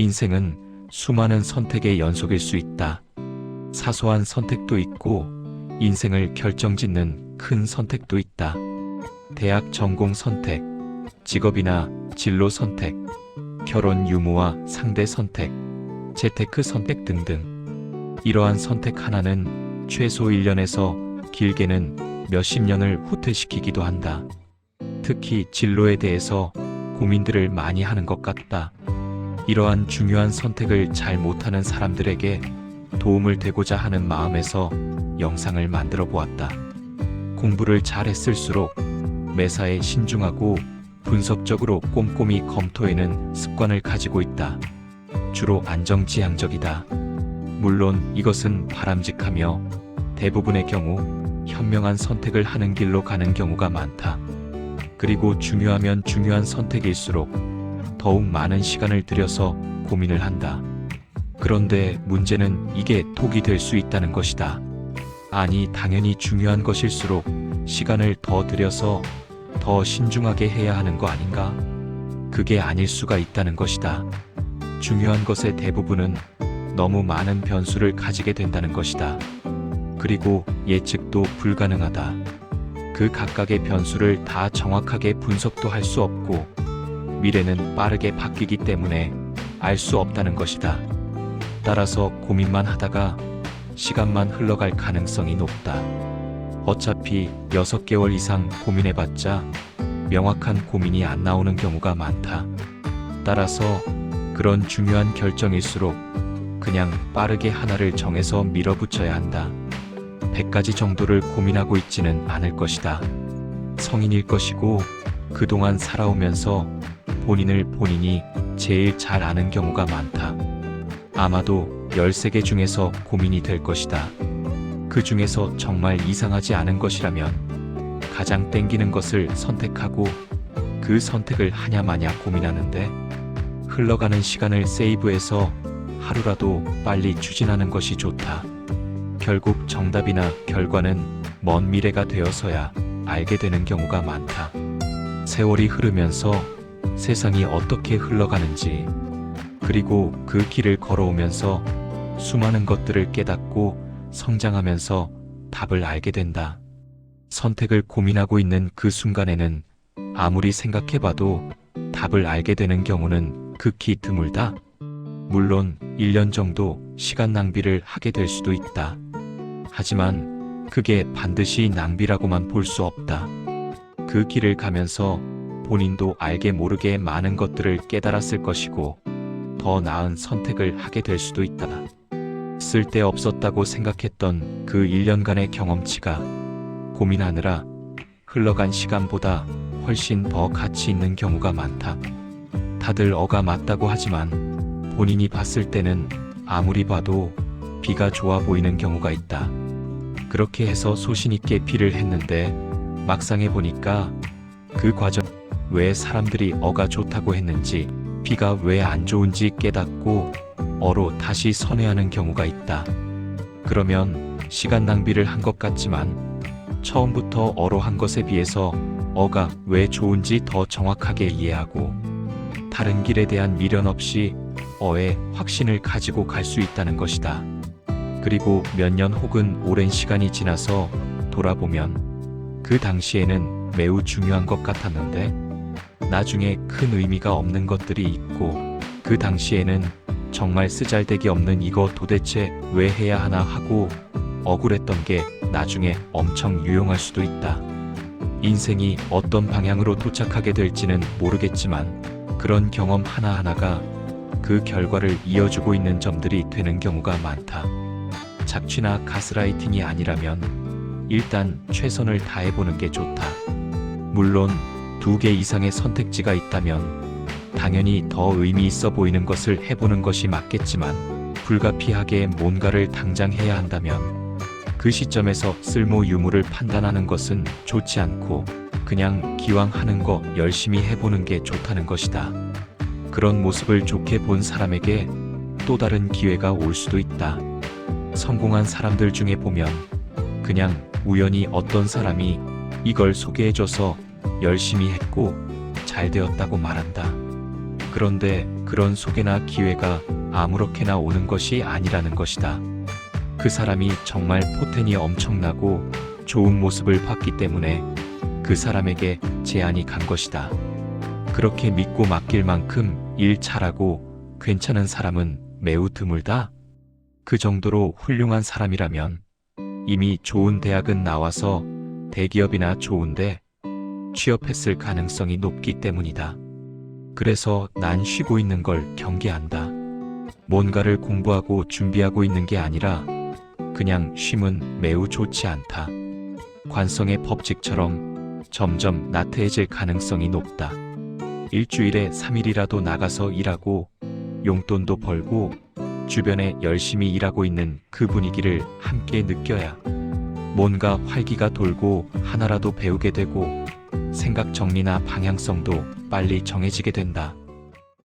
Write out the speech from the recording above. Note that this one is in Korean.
인생은 수많은 선택의 연속일 수 있다. 사소한 선택도 있고 인생을 결정짓는 큰 선택도 있다. 대학 전공 선택, 직업이나 진로 선택, 결혼 유무와 상대 선택, 재테크 선택 등등. 이러한 선택 하나는 최소 1년에서 길게는 몇십 년을 후퇴시키기도 한다. 특히 진로에 대해서 고민들을 많이 하는 것 같다. 이러한 중요한 선택을 잘 못하는 사람들에게 도움을 되고자 하는 마음에서 영상을 만들어 보았다. 공부를 잘 했을수록 매사에 신중하고 분석적으로 꼼꼼히 검토해내는 습관을 가지고 있다. 주로 안정지향적이다. 물론 이것은 바람직하며 대부분의 경우 현명한 선택을 하는 길로 가는 경우가 많다. 그리고 중요하면 중요한 선택일수록 더욱 많은 시간을 들여서 고민을 한다. 그런데 문제는 이게 독이 될 수 있다는 것이다. 아니, 당연히 중요한 것일수록 시간을 더 들여서 더 신중하게 해야 하는 거 아닌가? 그게 아닐 수가 있다는 것이다. 중요한 것의 대부분은 너무 많은 변수를 가지게 된다는 것이다. 그리고 예측도 불가능하다. 그 각각의 변수를 다 정확하게 분석도 할 수 없고 미래는 빠르게 바뀌기 때문에 알 수 없다는 것이다. 따라서 고민만 하다가 시간만 흘러갈 가능성이 높다. 어차피 6개월 이상 고민해봤자 명확한 고민이 안 나오는 경우가 많다. 따라서 그런 중요한 결정일수록 그냥 빠르게 하나를 정해서 밀어붙여야 한다. 100가지 정도를 고민하고 있지는 않을 것이다. 성인일 것이고 그동안 살아오면서 본인이 제일 잘 아는 경우가 많다. 아마도 13개 중에서 고민이 될 것이다. 그 중에서 정말 이상하지 않은 것이라면 가장 땡기는 것을 선택하고 그 선택을 하냐마냐 고민하는데 흘러가는 시간을 세이브해서 하루라도 빨리 추진하는 것이 좋다. 결국 정답이나 결과는 먼 미래가 되어서야 알게 되는 경우가 많다. 세월이 흐르면서 세상이 어떻게 흘러가는지, 그리고 그 길을 걸어오면서 수많은 것들을 깨닫고 성장하면서 답을 알게 된다. 선택을 고민하고 있는 그 순간에는 아무리 생각해봐도 답을 알게 되는 경우는 극히 드물다. 물론 1년 정도 시간 낭비를 하게 될 수도 있다. 하지만 그게 반드시 낭비라고만 볼 수 없다. 그 길을 가면서 본인도 알게 모르게 많은 것들을 깨달았을 것이고 더 나은 선택을 하게 될 수도 있다. 쓸데없었다고 생각했던 그 1년간의 경험치가 고민하느라 흘러간 시간보다 훨씬 더 가치 있는 경우가 많다. 다들 어가 맞다고 하지만 본인이 봤을 때는 아무리 봐도 B가 좋아 보이는 경우가 있다. 그렇게 해서 소신있게 B를 했는데 막상 해보니까 그 과정 왜 사람들이 어가 좋다고 했는지 B가 왜 안 좋은지 깨닫고 어로 다시 선회하는 경우가 있다. 그러면 시간 낭비를 한 것 같지만 처음부터 어로 한 것에 비해서 어가 왜 좋은지 더 정확하게 이해하고 다른 길에 대한 미련 없이 어에 확신을 가지고 갈 수 있다는 것이다. 그리고 몇 년 혹은 오랜 시간이 지나서 돌아보면 그 당시에는 매우 중요한 것 같았는데 나중에 큰 의미가 없는 것들이 있고 그 당시에는 정말 쓰잘데기 없는 이거 도대체 왜 해야 하나 하고 억울했던 게 나중에 엄청 유용할 수도 있다. 인생이 어떤 방향으로 도착하게 될지는 모르겠지만 그런 경험 하나하나가 그 결과를 이어주고 있는 점들이 되는 경우가 많다. 착취나 가스라이팅이 아니라면 일단 최선을 다해보는 게 좋다. 물론 2개 이상의 선택지가 있다면 당연히 더 의미 있어 보이는 것을 해보는 것이 맞겠지만 불가피하게 뭔가를 당장 해야 한다면 그 시점에서 쓸모 유무를 판단하는 것은 좋지 않고 그냥 기왕 하는 거 열심히 해보는 게 좋다는 것이다. 그런 모습을 좋게 본 사람에게 또 다른 기회가 올 수도 있다. 성공한 사람들 중에 보면 그냥 우연히 어떤 사람이 이걸 소개해줘서 열심히 했고 잘 되었다고 말한다. 그런데 그런 속에나 기회가 아무렇게나 오는 것이 아니라는 것이다. 그 사람이 정말 포텐이 엄청나고 좋은 모습을 봤기 때문에 그 사람에게 제안이 간 것이다. 그렇게 믿고 맡길 만큼 일 잘하고 괜찮은 사람은 매우 드물다. 그 정도로 훌륭한 사람이라면 이미 좋은 대학은 나와서 대기업이나 좋은데 취업했을 가능성이 높기 때문이다. 그래서 난 쉬고 있는 걸 경계한다. 뭔가를 공부하고 준비하고 있는 게 아니라 그냥 쉼은 매우 좋지 않다. 관성의 법칙처럼 점점 나태해질 가능성이 높다. 일주일에 3일이라도 나가서 일하고 용돈도 벌고 주변에 열심히 일하고 있는 그 분위기를 함께 느껴야 뭔가 활기가 돌고 하나라도 배우게 되고 생각 정리나 방향성도 빨리 정해지게 된다.